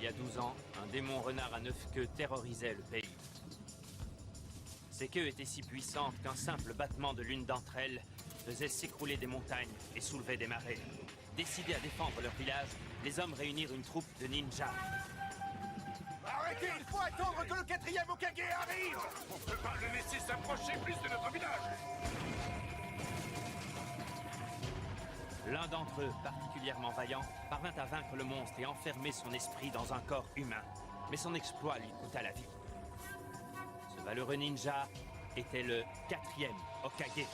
y a 12 ans, un démon renard à 9 queues terrorisait le pays. Ses queues étaient si puissantes qu'un simple battement de l'une d'entre elles faisait s'écrouler des montagnes et soulevait des marées. Décidés à défendre leur village, les hommes réunirent une troupe de ninjas. Arrêtez, il faut attendre que le 4e Hokage arrive! On peut pas le laisser s'approcher plus de notre village! L'un d'entre eux, particulièrement vaillant, parvint à vaincre le monstre et enfermer son esprit dans un corps humain. Mais son exploit lui coûta la vie. Ce valeureux ninja était le 4e Hokage.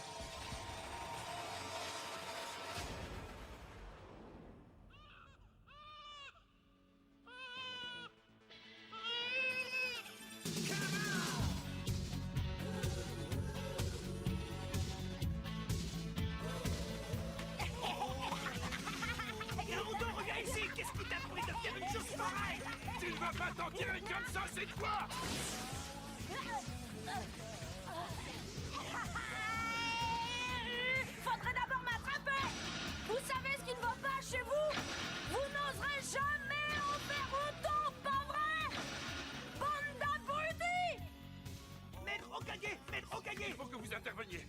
Naruto, regarde ici! Qu'est-ce qui t'a pris de faire une chose pareille? Tu ne vas pas t'en tirer comme ça, c'est quoi? Faudrait d'abord m'attraper! Vous savez ce qui ne va pas chez vous? Vous n'oserez jamais en faire autant, pas vrai? Bande d'abrutis! Maître Hokage! Maître Hokage! Il faut que vous interveniez.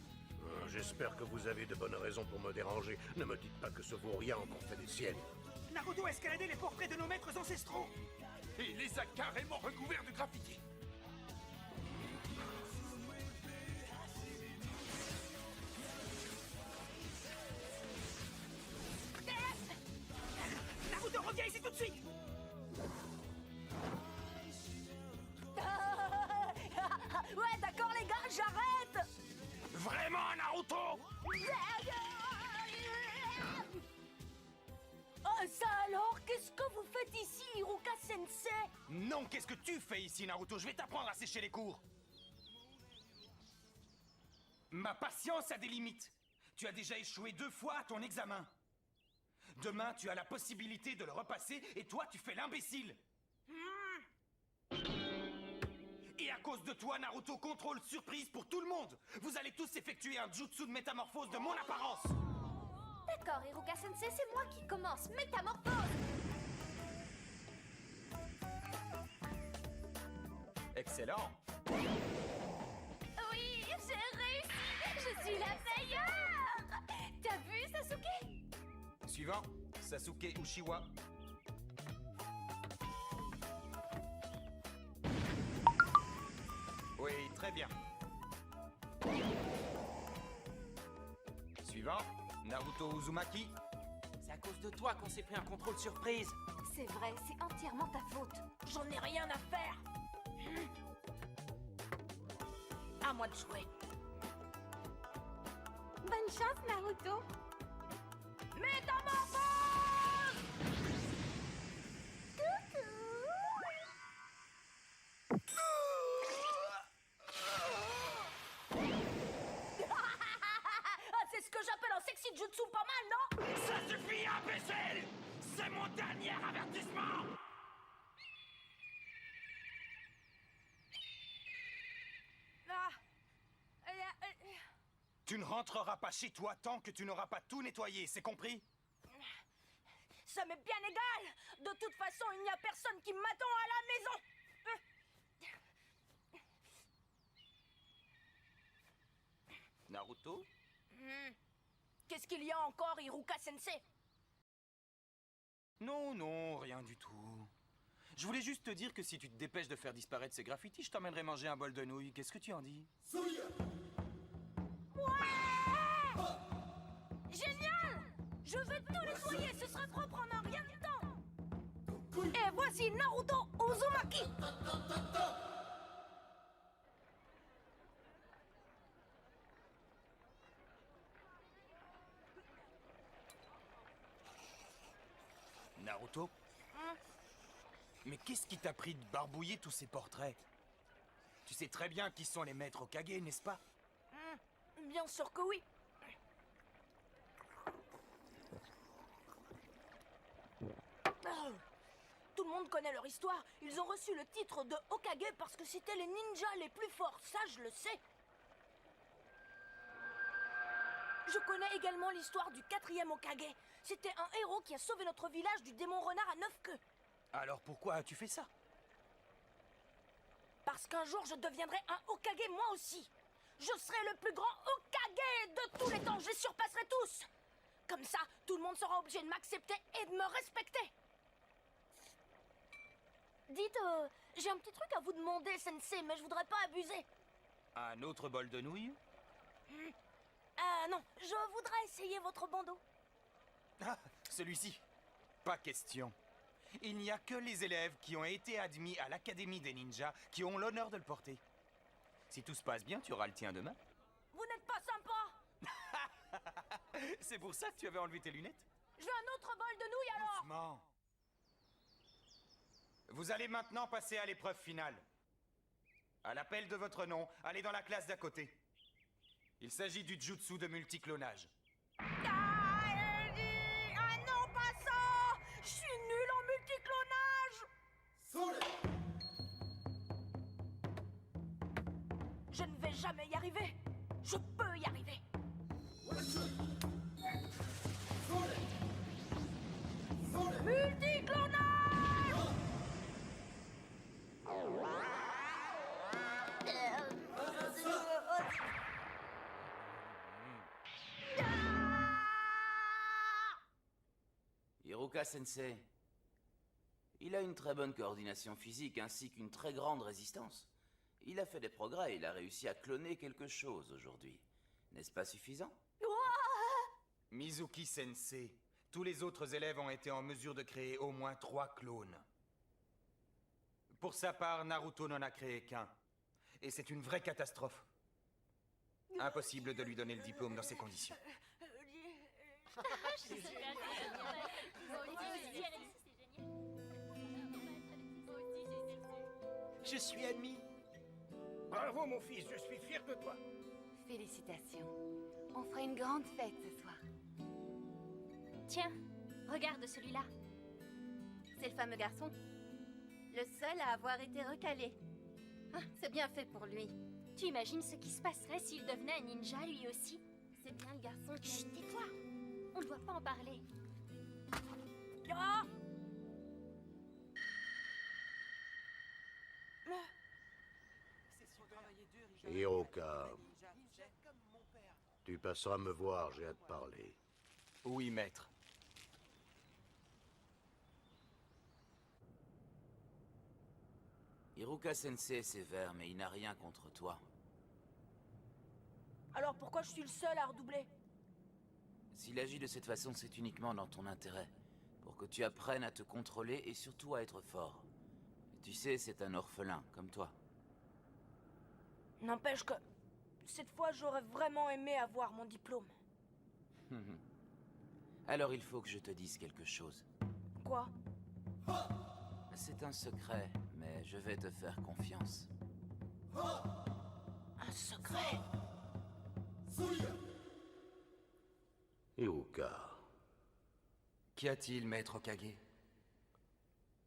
J'espère que vous avez de bonnes raisons pour me déranger. Ne me dites pas que ce vaurien a encore fait des siennes. Naruto a escaladé les portraits de nos maîtres ancestraux! Et il les a carrément recouverts de graffiti. Naruto, reviens ici tout de suite! Ouais, d'accord les gars, j'arrête! Vraiment, Naruto? Oh, ça alors? Qu'est-ce que vous faites ici, Iruka Sensei? Non, qu'est-ce que tu fais ici, Naruto? Je vais t'apprendre à sécher les cours! Ma patience a des limites. Tu as déjà échoué 2 fois à ton examen. Demain, tu as la possibilité de le repasser et toi, tu fais l'imbécile. Et à cause de toi, Naruto, contrôle surprise pour tout le monde. Vous allez tous effectuer un jutsu de métamorphose de mon apparence. D'accord, Iruka Sensei, c'est moi qui commence. Métamorphose! Excellent. Oui, j'ai réussi! Je suis la meilleure! T'as vu, Sasuke? Suivant, Sasuke Uchiwa. Oui, très bien. Suivant, Naruto Uzumaki. C'est à cause de toi qu'on s'est pris un contrôle surprise. C'est vrai, c'est entièrement ta faute. J'en ai rien à faire. À moi de jouer. Bonne chance, Naruto. Métamorphose! Ah, c'est ce que j'appelle un sexy jutsu pas mal, non? Ça suffit, imbécile! C'est mon dernier avertissement! Ah. Tu ne rentreras pas chez toi tant que tu n'auras pas tout nettoyé, c'est compris? Ça m'est bien égal. De toute façon, il n'y a personne qui m'attend à la maison. Naruto? Qu'est-ce qu'il y a encore, Iruka Sensei? Non, non, rien du tout. Je voulais juste te dire que si tu te dépêches de faire disparaître ces graffitis, je t'emmènerai manger un bol de nouilles. Qu'est-ce que tu en dis? Génial! Je vais tout nettoyer, ce sera propre en un rien de temps. Et voici Naruto Uzumaki. Naruto? Mais qu'est-ce qui t'a pris de barbouiller tous ces portraits? Tu sais très bien qui sont les maîtres Hokage, n'est-ce pas? Bien sûr que oui. Tout le monde connaît leur histoire. Ils ont reçu le titre de Hokage parce que c'était les ninjas les plus forts. Ça, je le sais. Je connais également l'histoire du 4e Hokage. C'était un héros qui a sauvé notre village du démon renard à 9 queues. Alors pourquoi as-tu fait ça? Parce qu'un jour, je deviendrai un Hokage moi aussi. Je serai le plus grand Hokage de tous les temps. Je les surpasserai tous. Comme ça, tout le monde sera obligé de m'accepter et de me respecter. Dites, j'ai un petit truc à vous demander, Sensei, mais je voudrais pas abuser. Un autre bol de nouilles? Non, je voudrais essayer votre bandeau. Ah, celui-ci. Pas question. Il n'y a que les élèves qui ont été admis à l'Académie des ninjas qui ont l'honneur de le porter. Si tout se passe bien, tu auras le tien demain. Vous n'êtes pas sympa. C'est pour ça que tu avais enlevé tes lunettes? Je veux un autre bol de nouilles alors. Doucement. Vous allez maintenant passer à l'épreuve finale. À l'appel de votre nom, allez dans la classe d'à côté. Il s'agit du jutsu de multiclonage. Ah non, pas ça. Je suis nul en multiclonage. Je ne vais jamais y arriver. Je peux y arriver. Multiclonage. Iruka Sensei. Il a une très bonne coordination physique ainsi qu'une très grande résistance. Il a fait des progrès, il a réussi à cloner quelque chose aujourd'hui. N'est-ce pas suffisant? Mizuki Sensei, tous les autres élèves ont été en mesure de créer au moins 3 clones. Pour sa part, Naruto n'en a créé qu'un. Et c'est une vraie catastrophe. Impossible de lui donner le diplôme dans ces conditions. Je suis admis. Bravo, mon fils, je suis fier de toi. Félicitations. On fera une grande fête ce soir. Tiens, regarde celui-là. C'est le fameux garçon. Le seul à avoir été recalé. Ah, c'est bien fait pour lui. Tu imagines ce qui se passerait s'il devenait un ninja lui aussi? C'est bien le garçon qui... Chut, tais-toi. On ne doit pas en parler. Ah. Hiroka, tu passeras me voir, j'ai hâte de parler. Oui, maître. Iruka Sensei est sévère, mais il n'a rien contre toi. Alors pourquoi je suis le seul à redoubler? S'il agit de cette façon, c'est uniquement dans ton intérêt. Pour que tu apprennes à te contrôler et surtout à être fort. Et tu sais, c'est un orphelin, comme toi. N'empêche que... cette fois, j'aurais vraiment aimé avoir mon diplôme. Alors il faut que je te dise quelque chose. Quoi? C'est un secret, mais je vais te faire confiance. Un secret? Hiroka, Qu'y a-t-il, maître Hokage?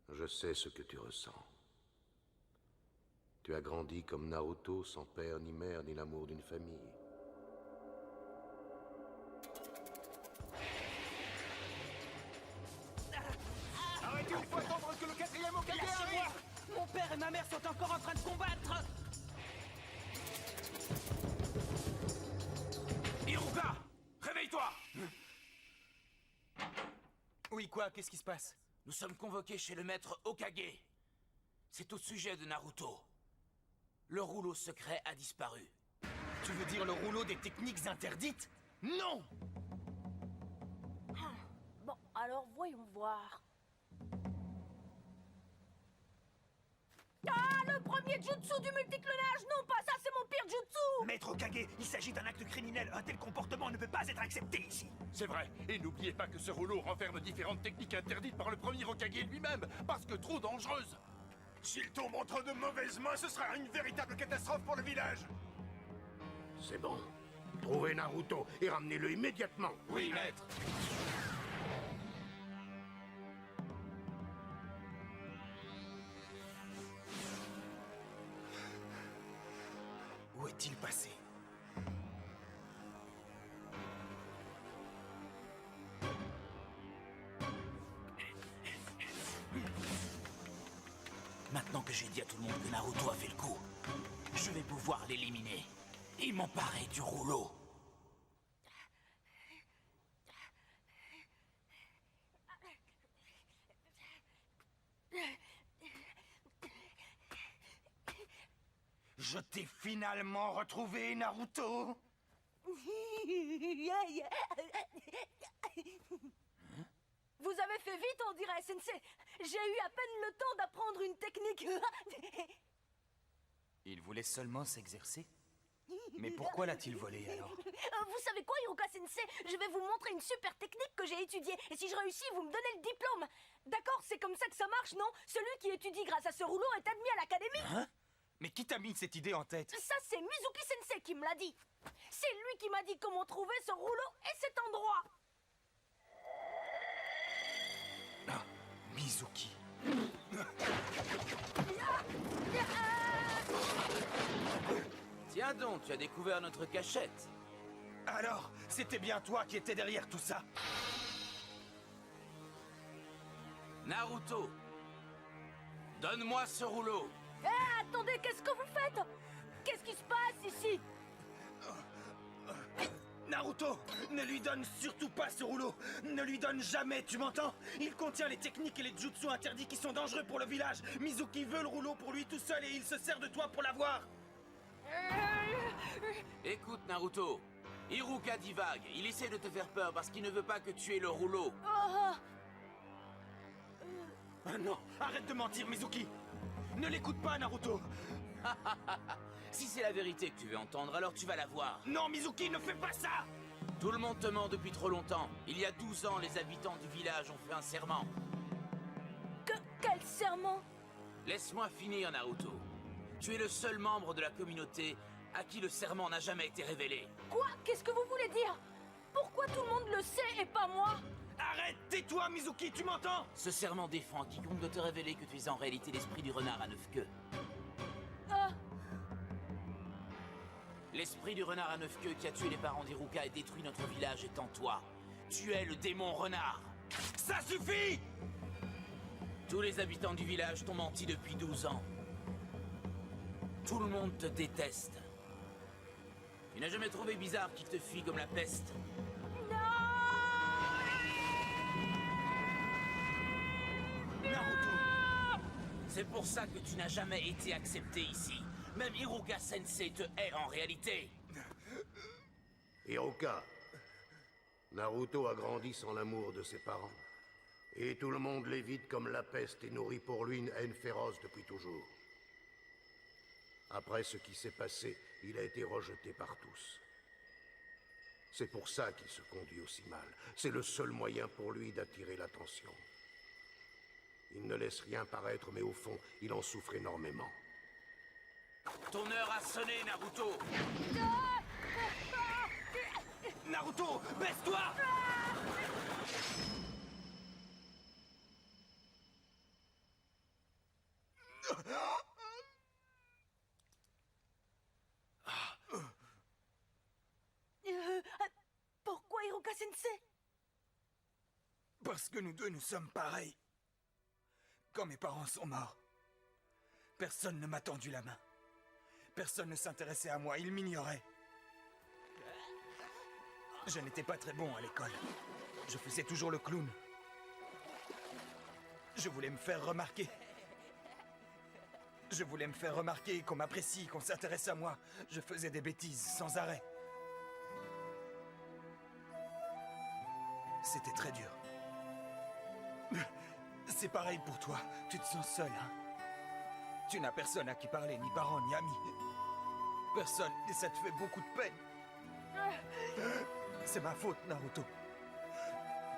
je sais ce que tu ressens. Tu as grandi comme Naruto, sans père ni mère, ni l'amour d'une famille. Arrêtez, il faut attendre que le 4e Hokage arrive. Mon père et ma mère sont encore en train de combattre. Iruka, réveille-toi. Oui, quoi? Qu'est-ce qui se passe? Nous sommes convoqués chez le maître Hokage. C'est au sujet de Naruto. Le rouleau secret a disparu. Tu veux dire le rouleau des techniques interdites? Non! Bon, alors voyons voir. Ah, le premier jutsu du multiclonage! Non, pas ça, c'est mon pire jutsu! Maître Hokage, il s'agit d'un acte criminel. Un tel comportement ne peut pas être accepté ici. C'est vrai, et n'oubliez pas que ce rouleau renferme différentes techniques interdites par le premier Hokage lui-même, parce que trop dangereuses. S'il tombe entre de mauvaises mains, ce sera une véritable catastrophe pour le village. C'est bon. Trouvez Naruto et ramenez-le immédiatement. Oui, maître. Où est-il passé? Maintenant que j'ai dit à tout le monde que Naruto a fait le coup, je vais pouvoir l'éliminer et m'emparer du rouleau. Je t'ai finalement retrouvé, Naruto. Vous avez fait vite, on dirait, Sensei. J'ai eu à peine le temps d'apprendre une technique. Il voulait seulement s'exercer. Mais pourquoi l'a-t-il volé, alors? Vous savez quoi, Iruka Sensei? Je vais vous montrer une super technique que j'ai étudiée. Et si je réussis, vous me donnez le diplôme. D'accord, c'est comme ça que ça marche, non? Celui qui étudie grâce à ce rouleau est admis à l'académie. Hein? Mais qui t'a mis cette idée en tête? Ça, c'est Mizuki Sensei qui me l'a dit. C'est lui qui m'a dit comment trouver ce rouleau et cet endroit. Ah, Mizuki. Tiens donc, tu as découvert notre cachette. Alors, c'était bien toi qui étais derrière tout ça? Naruto, donne-moi ce rouleau. Attendez, qu'est-ce que vous faites? Qu'est-ce qui se passe ici? Naruto, ne lui donne surtout pas ce rouleau. Ne lui donne jamais, tu m'entends? Il contient les techniques et les jutsu interdits qui sont dangereux pour le village. Mizuki veut le rouleau pour lui tout seul et il se sert de toi pour l'avoir. Écoute, Naruto, Iruka divague. Il essaie de te faire peur parce qu'il ne veut pas que tu aies le rouleau. Ah non, arrête de mentir, Mizuki. Ne l'écoute pas, Naruto. Si c'est la vérité que tu veux entendre, alors tu vas la voir. Non, Mizuki, ne fais pas ça. Tout le monde te ment depuis trop longtemps. Il y a 12 ans, les habitants du village ont fait un serment. Quel serment? Laisse-moi finir, Naruto. Tu es le seul membre de la communauté à qui le serment n'a jamais été révélé. Quoi? Qu'est-ce que vous voulez dire? Pourquoi tout le monde le sait et pas moi? Arrête, tais-toi, Mizuki, tu m'entends? Ce serment défend à quiconque de te révéler que tu es en réalité l'esprit du renard à 9 queues. L'esprit du renard à 9 queues qui a tué les parents d'Iruka et détruit notre village est en toi. Tu es le démon renard. Ça suffit! Tous les habitants du village t'ont menti depuis 12 ans. Tout le monde te déteste. Tu n'as jamais trouvé bizarre qu'il te fuit comme la peste. Naruto! C'est pour ça que tu n'as jamais été accepté ici. Même Iruka Sensei te hait en réalité. Iruka, Naruto a grandi sans l'amour de ses parents. Et tout le monde l'évite comme la peste et nourrit pour lui une haine féroce depuis toujours. Après ce qui s'est passé, il a été rejeté par tous. C'est pour ça qu'il se conduit aussi mal. C'est le seul moyen pour lui d'attirer l'attention. Il ne laisse rien paraître, mais au fond, il en souffre énormément. Ton heure a sonné, Naruto. Naruto, baisse-toi! Pourquoi Iruka Sensei? Parce que nous deux, nous sommes pareils. Quand mes parents sont morts, personne ne m'a tendu la main. Personne ne s'intéressait à moi, ils m'ignoraient. Je n'étais pas très bon à l'école. Je faisais toujours le clown. Je voulais me faire remarquer. Je voulais me faire remarquer, qu'on m'apprécie, qu'on s'intéresse à moi. Je faisais des bêtises sans arrêt. C'était très dur. C'est pareil pour toi. Tu te sens seul, hein? Tu n'as personne à qui parler, ni parents, ni amis. Personne, et ça te fait beaucoup de peine. C'est ma faute, Naruto.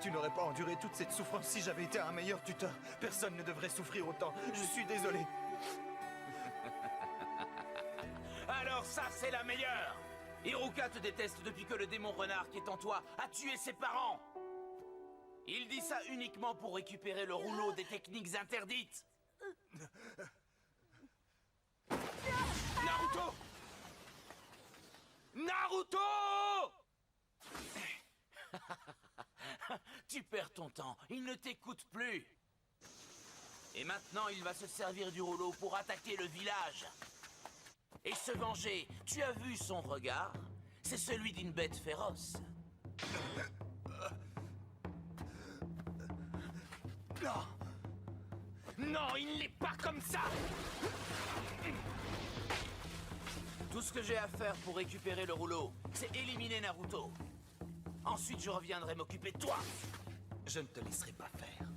Tu n'aurais pas enduré toute cette souffrance si j'avais été un meilleur tuteur. Personne ne devrait souffrir autant. Je suis désolé. Alors ça, c'est la meilleure. Iruka te déteste depuis que le démon renard qui est en toi a tué ses parents. Il dit ça uniquement pour récupérer le rouleau des techniques interdites. Naruto! Naruto! Tu perds ton temps, il ne t'écoute plus. Et maintenant, il va se servir du rouleau pour attaquer le village. Et se venger. Tu as vu son regard? C'est celui d'une bête féroce. Non! Non, il n'est pas comme ça! Tout ce que j'ai à faire pour récupérer le rouleau, c'est éliminer Naruto. Ensuite, je reviendrai m'occuper de toi. Je ne te laisserai pas faire.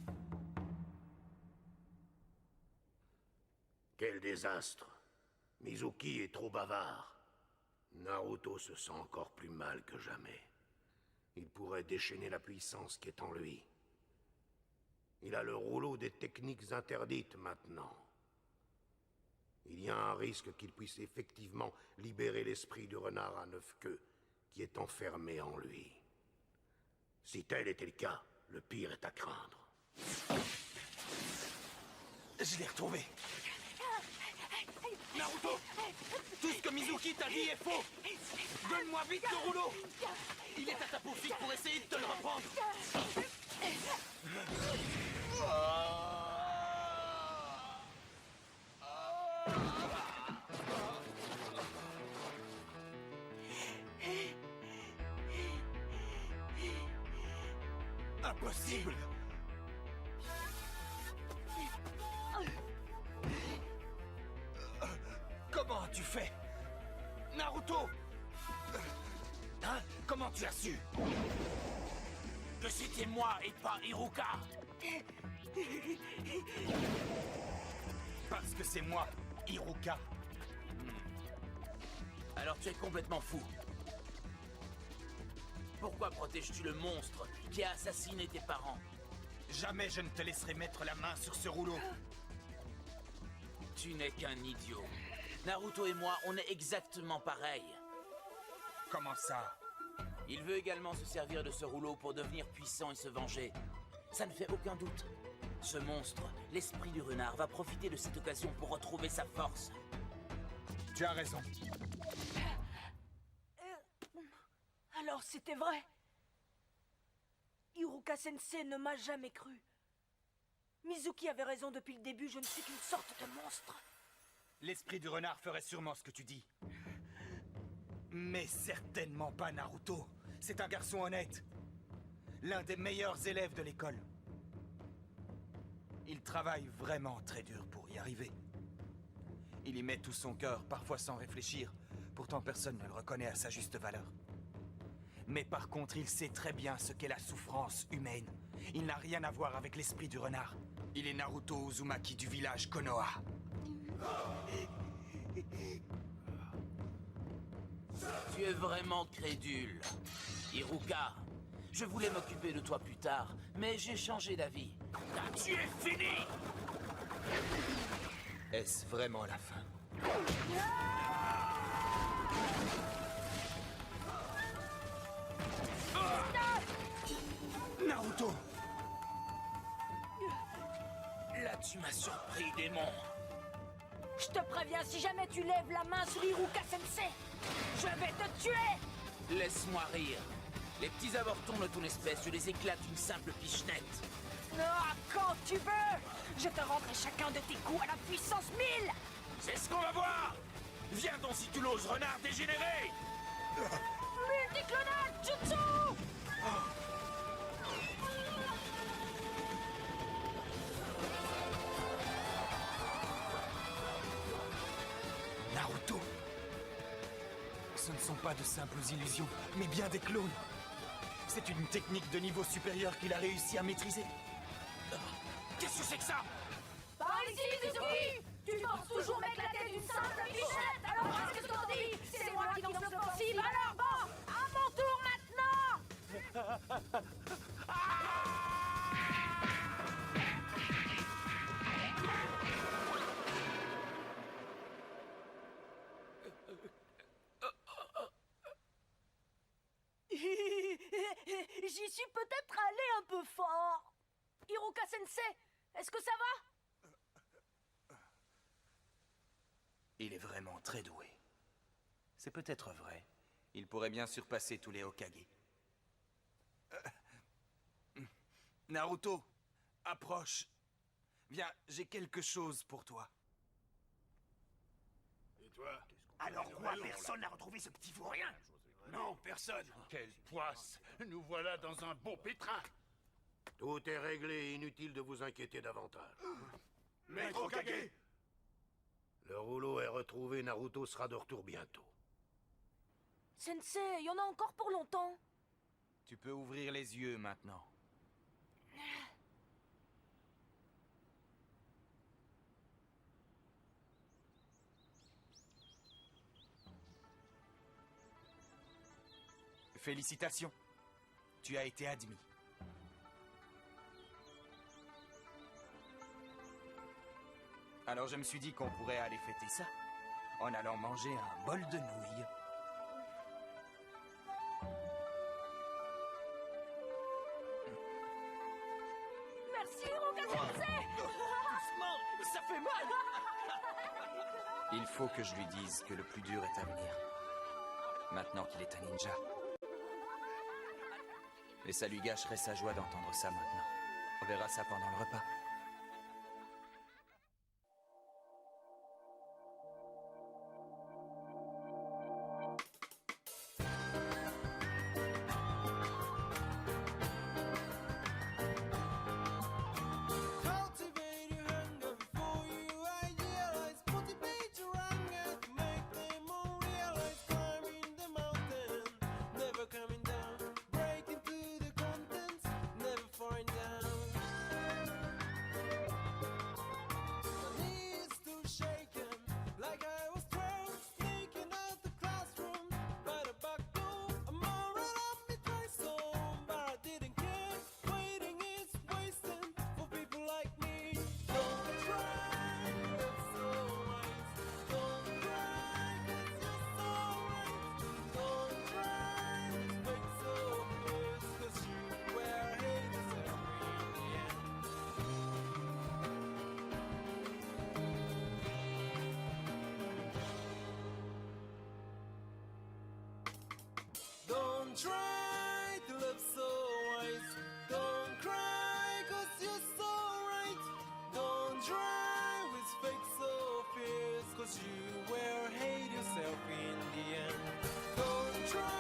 Quel désastre. Mizuki est trop bavard. Naruto se sent encore plus mal que jamais. Il pourrait déchaîner la puissance qui est en lui. Il a le rouleau des techniques interdites maintenant. Il y a un risque qu'il puisse effectivement libérer l'esprit du renard à 9 queues qui est enfermé en lui. Si tel était le cas, le pire est à craindre. Je l'ai retrouvé. Naruto! Tout ce que Mizuki t'a dit est faux! Donne-moi vite le rouleau! Il est à ta poursuite pour essayer de te le reprendre! Impossible! Comment as-tu fait? Naruto! Hein? Comment tu as su? Que c'était moi et pas Iruka. Parce que c'est moi, Iruka. Alors tu es complètement fou. Pourquoi protèges-tu le monstre qui a assassiné tes parents? Jamais je ne te laisserai mettre la main sur ce rouleau. Tu n'es qu'un idiot. Naruto et moi, on est exactement pareils. Comment ça? Il veut également se servir de ce rouleau pour devenir puissant et se venger. Ça ne fait aucun doute. Ce monstre, l'esprit du renard, va profiter de cette occasion pour retrouver sa force. Tu as raison. Alors c'était vrai. Iruka Sensei ne m'a jamais cru. Mizuki avait raison depuis le début, je ne suis qu'une sorte de monstre. L'esprit du renard ferait sûrement ce que tu dis. Mais certainement pas Naruto. C'est un garçon honnête. L'un des meilleurs élèves de l'école. Il travaille vraiment très dur pour y arriver. Il y met tout son cœur, parfois sans réfléchir. Pourtant personne ne le reconnaît à sa juste valeur. Mais par contre, il sait très bien ce qu'est la souffrance humaine. Il n'a rien à voir avec l'esprit du renard. Il est Naruto Uzumaki du village Konoha. Tu es vraiment crédule. Iruka, je voulais m'occuper de toi plus tard, mais j'ai changé d'avis. Tu es fini! Est-ce vraiment la fin? Naruto! Là, tu m'as surpris, démon. Je te préviens, si jamais tu lèves la main sur Iruka Sensei, je vais te tuer! Laisse-moi rire. Les petits avortons de ton espèce, je les éclate d'une simple pichenette. Ah, quand tu veux! Je te rendrai chacun de tes coups à la puissance 1000! C'est ce qu'on va voir! Viens donc si tu l'oses, renard dégénéré! Multiclonal Jutsu! Naruto! Ce ne sont pas de simples illusions, mais bien des clones. C'est une technique de niveau supérieur qu'il a réussi à maîtriser. Qu'est-ce que c'est que ça? Par ici, Mizuki! Tu penses toujours m'éclater d'une simple bichette! Alors qu'est-ce que t'en dis? C'est moi qui lance l'offensive, alors bon! À mon tour maintenant! J'y suis peut-être allé un peu fort. Iruka Sensei, est-ce que ça va? Il est vraiment très doué. C'est peut-être vrai. Il pourrait bien surpasser tous les Hokage. Naruto, approche. Viens, j'ai quelque chose pour toi. Et toi? Alors quoi, personne n'a retrouvé ce petit vaurien? Non, personne. Quelle poisse! Nous voilà dans un beau pétrin! Tout est réglé, inutile de vous inquiéter davantage. Maître Hokage! Le rouleau est retrouvé, Naruto sera de retour bientôt. Sensei, il y en a encore pour longtemps. Tu peux ouvrir les yeux maintenant. Félicitations. Tu as été admis. Alors je me suis dit qu'on pourrait aller fêter ça en allant manger un bol de nouilles. Merci, Hokage-sensei. Doucement, ça fait mal. Il faut que je lui dise que le plus dur est à venir. Maintenant qu'il est un ninja. Et ça lui gâcherait sa joie d'entendre ça maintenant. On verra ça pendant le repas. Don't try to live so wise. Don't cry, cause you're so right. Don't try with fake so fierce, cause you will hate yourself in the end. Don't try.